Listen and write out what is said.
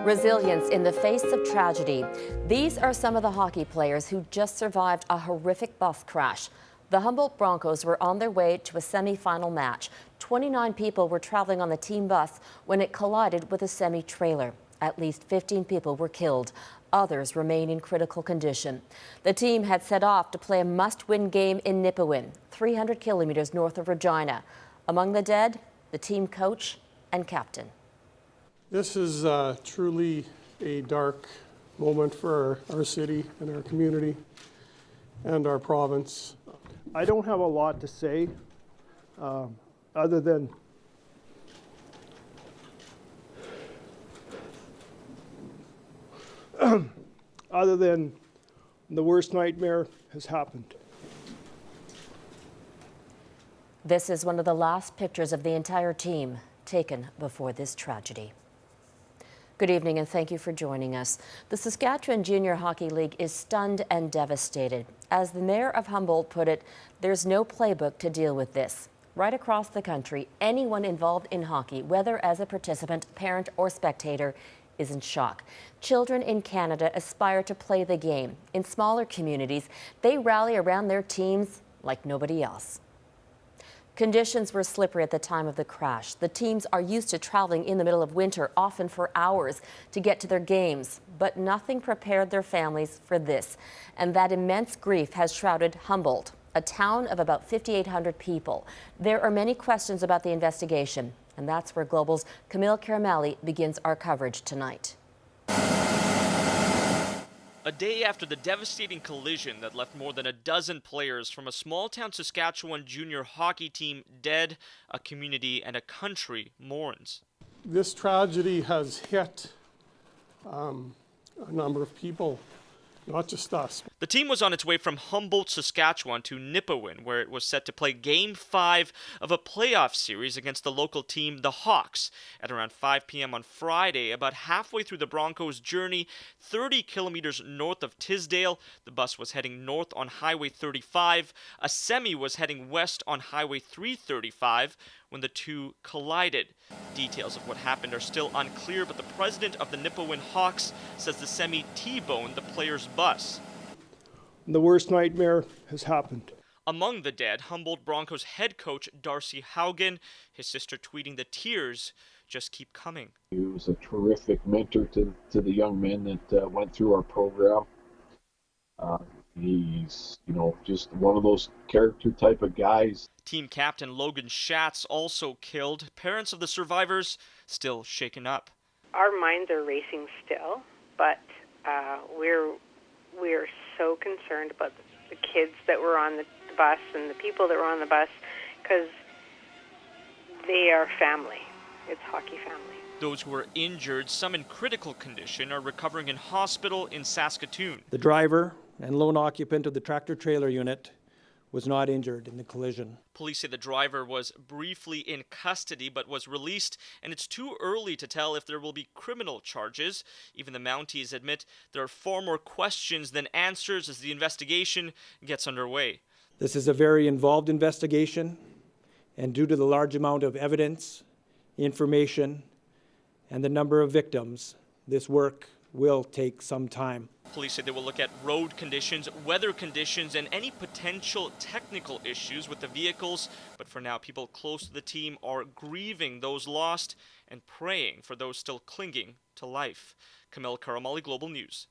Resilience in the face of tragedy. These are some of the hockey players who just survived a horrific bus crash. The Humboldt Broncos were on their way to a semi-final match. 29 people were traveling on the team bus when it collided with a semi-trailer. At least 15 people were killed. Others remain in critical condition. The team had set off to play a must-win game in Nipawin, 300 kilometers north of Regina. Among the dead, the team coach and captain. This is truly a dark moment for our city and our community and our province. I don't have a lot to say other than the worst nightmare has happened. This is one of the last pictures of the entire team taken before this tragedy. Good evening and thank you for joining us. The Saskatchewan Junior Hockey League is stunned and devastated. As the mayor of Humboldt put it, there's no playbook to deal with this. Right across the country, anyone involved in hockey, whether as a participant, parent, or spectator, is in shock. Children in Canada aspire to play the game. In smaller communities, they rally around their teams like nobody else. Conditions were slippery at the time of the crash. The teams are used to traveling in the middle of winter, often for hours, to get to their games. But nothing prepared their families for this. And that immense grief has shrouded Humboldt, a town of about 5,800 people. There are many questions about the investigation. And that's where Global's Kamil begins our coverage tonight. A day after the devastating collision that left more than a dozen players from a small-town Saskatchewan junior hockey team dead, a community and a country mourns. This tragedy has hit a number of people, not just us. The team was on its way from Humboldt, Saskatchewan to Nipawin, where it was set to play Game 5 of a playoff series against the local team, the Hawks. At around 5 p.m. on Friday, about halfway through the Broncos' journey, 30 kilometers north of Tisdale, the bus was heading north on Highway 35. A semi was heading west on Highway 335 when the two collided. Details of what happened are still unclear, but the president of the Nipawin Hawks says the semi T-boned the player's bus. The worst nightmare has happened. Among the dead, Humboldt Broncos head coach Darcy Haugen, his sister tweeting the tears just keep coming. He was a terrific mentor to the young men that went through our program. He's, just one of those character type of guys. Team captain Logan Schatz also killed. Parents of the survivors still shaken up. Our minds are racing still, but we're so concerned about the kids that were on the bus and the people that were on the bus, because they are family. It's hockey family. Those who are injured, some in critical condition, are recovering in hospital in Saskatoon. The driver and lone occupant of the tractor-trailer unit was not injured in the collision. Police say the driver was briefly in custody but was released, and it's too early to tell if there will be criminal charges. Even the Mounties admit there are far more questions than answers as the investigation gets underway. This is a very involved investigation, and due to the large amount of evidence, information, and the number of victims, this work will take some time. Police say they will look at road conditions, weather conditions, and any potential technical issues with the vehicles. But for now, people close to the team are grieving those lost and praying for those still clinging to life. Kamil, Karamali, Global News.